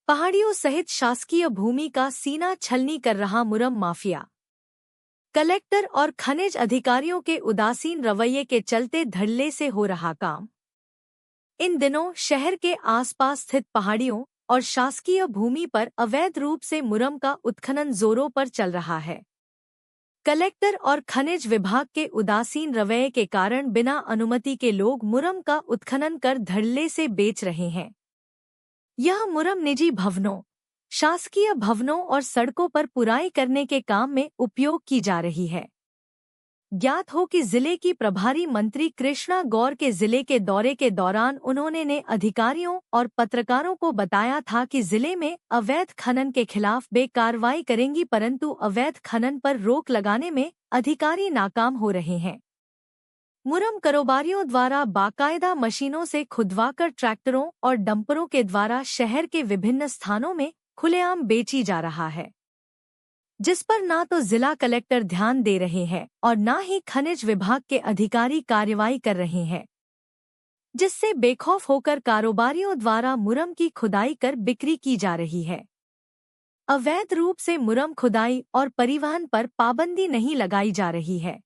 पहाड़ियों सहित शासकीय भूमि का सीना छलनी कर रहा मुरम माफिया। कलेक्टर और खनिज अधिकारियों के उदासीन रवैये के चलते धड़ल्ले से हो रहा काम। इन दिनों शहर के आसपास स्थित पहाड़ियों और शासकीय भूमि पर अवैध रूप से मुरम का उत्खनन जोरों पर चल रहा है। कलेक्टर और खनिज विभाग के उदासीन रवैये के कारण बिना अनुमति के लोग मुरम का उत्खनन कर धड़ल्ले से बेच रहे हैं। यह मुरम निजी भवनों, शासकीय भवनों और सड़कों पर पुराई करने के काम में उपयोग की जा रही है। ज्ञात हो कि जिले की प्रभारी मंत्री कृष्णा गौर के जिले के दौरे के दौरान उन्होंने अधिकारियों और पत्रकारों को बताया था कि जिले में अवैध खनन के खिलाफ कार्रवाई करेंगी, परंतु अवैध खनन पर रोक लगाने में अधिकारी नाकाम हो रहे हैं। मुरम कारोबारियों द्वारा बाकायदा मशीनों से खुदवाकर ट्रैक्टरों और डंपरों के द्वारा शहर के विभिन्न स्थानों में खुलेआम बेची जा रहा है, जिस पर ना तो जिला कलेक्टर ध्यान दे रहे हैं और ना ही खनिज विभाग के अधिकारी कार्रवाई कर रहे हैं, जिससे बेखौफ होकर कारोबारियों द्वारा मुरम की खुदाई कर बिक्री की जा रही है। अवैध रूप से मुरम खुदाई और परिवहन पर पाबंदी नहीं लगाई जा रही है।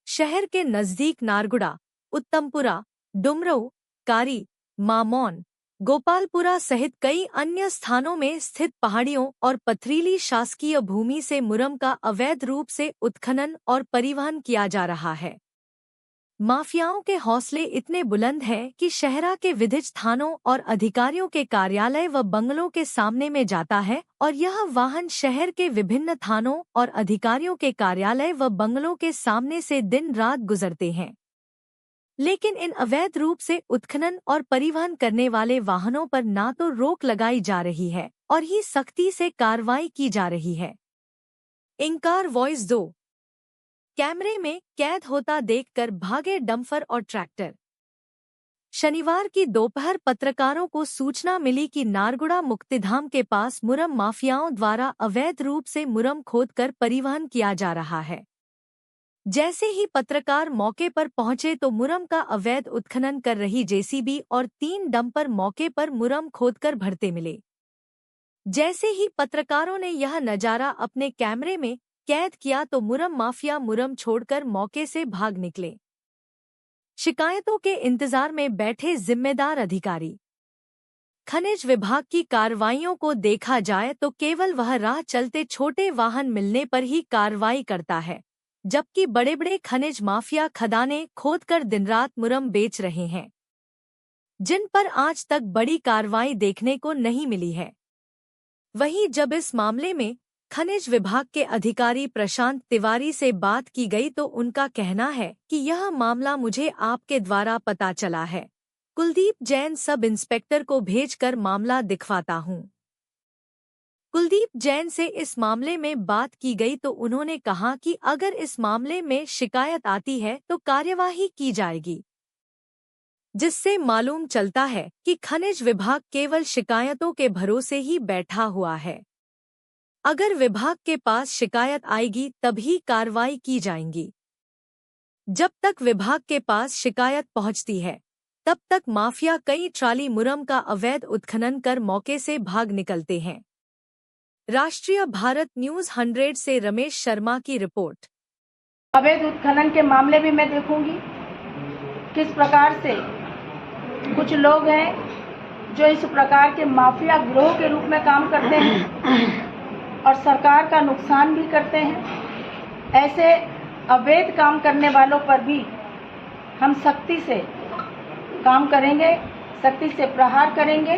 शहर के नजदीक नारगुड़ा, उत्तमपुरा, डुमरऊ, कारी, मामौन, गोपालपुरा सहित कई अन्य स्थानों में स्थित पहाड़ियों और पथरीली शासकीय भूमि से मुरम का अवैध रूप से उत्खनन और परिवहन किया जा रहा है। माफियाओं के हौसले इतने बुलंद हैं कि शहरा के विधिज थानों और अधिकारियों के कार्यालय व बंगलों के सामने में जाता है और यह वाहन शहर के विभिन्न थानों और अधिकारियों के कार्यालय व बंगलों के सामने से दिन रात गुजरते हैं। लेकिन इन अवैध रूप से उत्खनन और परिवहन करने वाले वाहनों पर ना तो रोक लगाई जा रही है और ही सख्ती से कार्रवाई की जा रही है। इंकार वॉइस 2 कैमरे में कैद होता देखकर भागे डंपर और ट्रैक्टर। शनिवार की दोपहर पत्रकारों को सूचना मिली कि नारगुड़ा मुक्तिधाम के पास मुरम माफियाओं द्वारा अवैध रूप से मुरम खोदकर परिवहन किया जा रहा है। जैसे ही पत्रकार मौके पर पहुंचे तो मुरम का अवैध उत्खनन कर रही जेसीबी और 3 डंपर मौके पर मुरम खोदकर भरते मिले। जैसे ही पत्रकारों ने यह नजारा अपने कैमरे में कैद किया तो मुरम माफिया मुरम छोड़कर मौके से भाग निकले। शिकायतों के इंतजार में बैठे जिम्मेदार अधिकारी। खनिज विभाग की कार्रवाइयों को देखा जाए तो केवल वह राह चलते छोटे वाहन मिलने पर ही कार्रवाई करता है, जबकि बड़े बड़े खनिज माफिया खदानें खोदकर दिनरात मुरम बेच रहे हैं, जिन पर आज तक बड़ी कार्रवाई देखने को नहीं मिली है। वहीं जब इस मामले में खनिज विभाग के अधिकारी प्रशांत तिवारी से बात की गई तो उनका कहना है कि यह मामला मुझे आपके द्वारा पता चला है। कुलदीप जैन सब इंस्पेक्टर को भेजकर मामला दिखवाता हूं। कुलदीप जैन से इस मामले में बात की गई तो उन्होंने कहा कि अगर इस मामले में शिकायत आती है तो कार्यवाही की जाएगी, जिससे मालूम चलता है कि खनिज विभाग केवल शिकायतों के भरोसे ही बैठा हुआ है। अगर विभाग के पास शिकायत आएगी तभी कार्रवाई की जाएगी। जब तक विभाग के पास शिकायत पहुंचती है तब तक माफिया कई ट्राली मुरम का अवैध उत्खनन कर मौके से भाग निकलते हैं। राष्ट्रीय भारत न्यूज 100 से रमेश शर्मा की रिपोर्ट। अवैध उत्खनन के मामले भी मैं देखूंगी किस प्रकार से कुछ लोग हैं जो इस प्रकार के माफिया गिरोह के रूप में काम करते हैं और सरकार का नुकसान भी करते हैं। ऐसे अवैध काम करने वालों पर भी हम सख्ती से काम करेंगे, सख्ती से प्रहार करेंगे